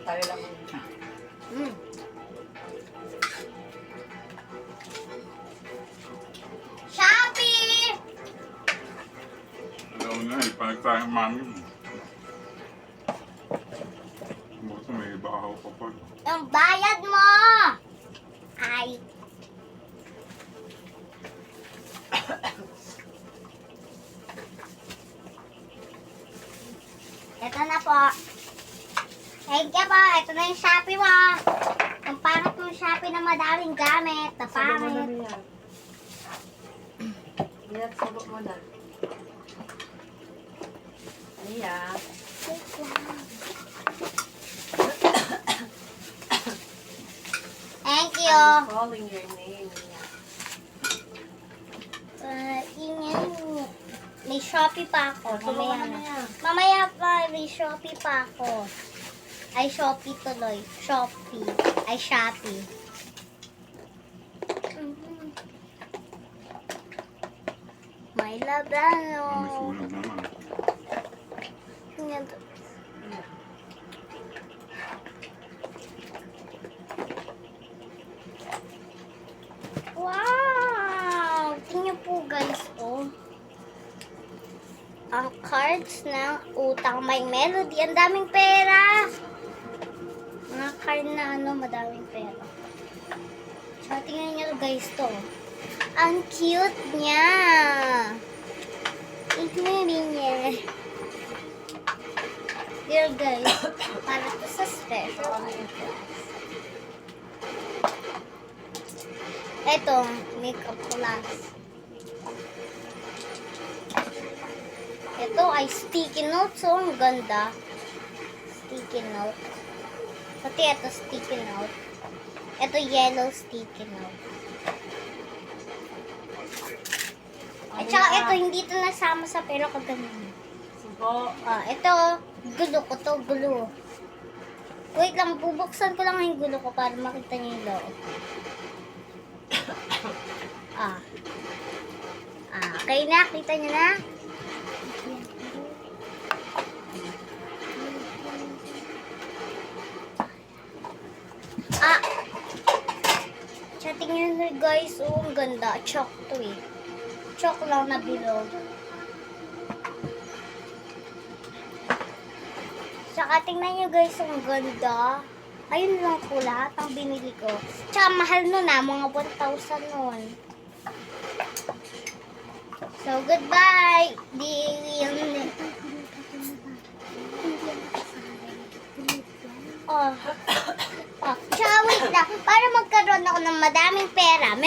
Tayo lang. Mm. Shopee! Alam mo na, ipalag tayo ng mami mo. Bukas may bahaw pa pa. Ang bayad mo! Ay. Ito na po. Thank you po. Ito na yung Shopee mo. Ang pangit yung Shopee na madaling gamit. Sabog mo na Napangit. niya. Yan, sabog mo na. Niya. Thank you. I'm calling your name, Niya. Yun. May Shopee pa ako. Tulungan Mamaya na na. niya. Mamaya pa, may Shopee pa ako. Ay, Shopee tuloy. Shopee. Ay, Shopee. May labano. May sunog naman. Yan. Wow! Tingnan po guys, oh. Ang cards ng Utang May Melody. Ang daming pera. Mga card na ano, madaming pera. So, tingnan nyo guys to. Ang cute niya. Tingnan niya. Dear guys, para to sa special items. Ito, makeup class. Ito ay sticky note. So, ang ganda. Sticky note. Pati ito sticky note. Ito yellow sticky note. At saka ito, hindi ito nasama sa pero kaganda. Subo. Ito, gulo ko to, gulo. Wait lang, bubuksan ko lang yung gulo ko para makita niyo yung loob. Okay na, kita niyo na? Tingnan nyo guys, oh, ang ganda. Chalk to eh. Chalk lang na bilog. Tsaka tingnan nyo guys, ang ganda. Ayun lang po lahat ang binili ko. Tsaka mahal nun mga 1,000 nun. So, goodbye! Tsaka wait lang, para magkaroon ako ng madaming pera,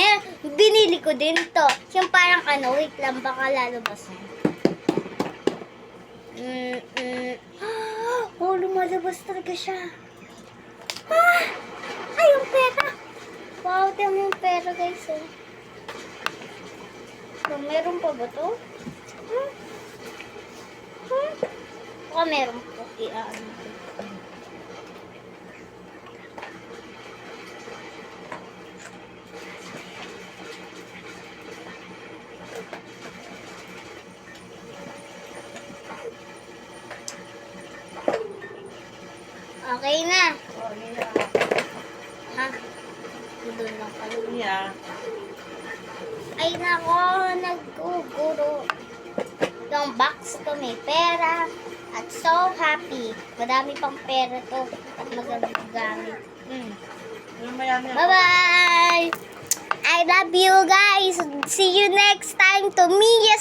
binili ko din to. Yung parang wait lang, baka lalabas na. Oh, lumalabas talaga siya. Ay, yung pera. Wow, dami yung pera guys. So, meron pa ba to? Meron po. Okay na. Oh, Niya. Ha? Doon lang pala. Niya. Ay nako, naguguro. Yung box ko may pera. At so happy. Madami pang pera to. At magandang gamit. Bye-bye! I love you guys. See you next time to Mia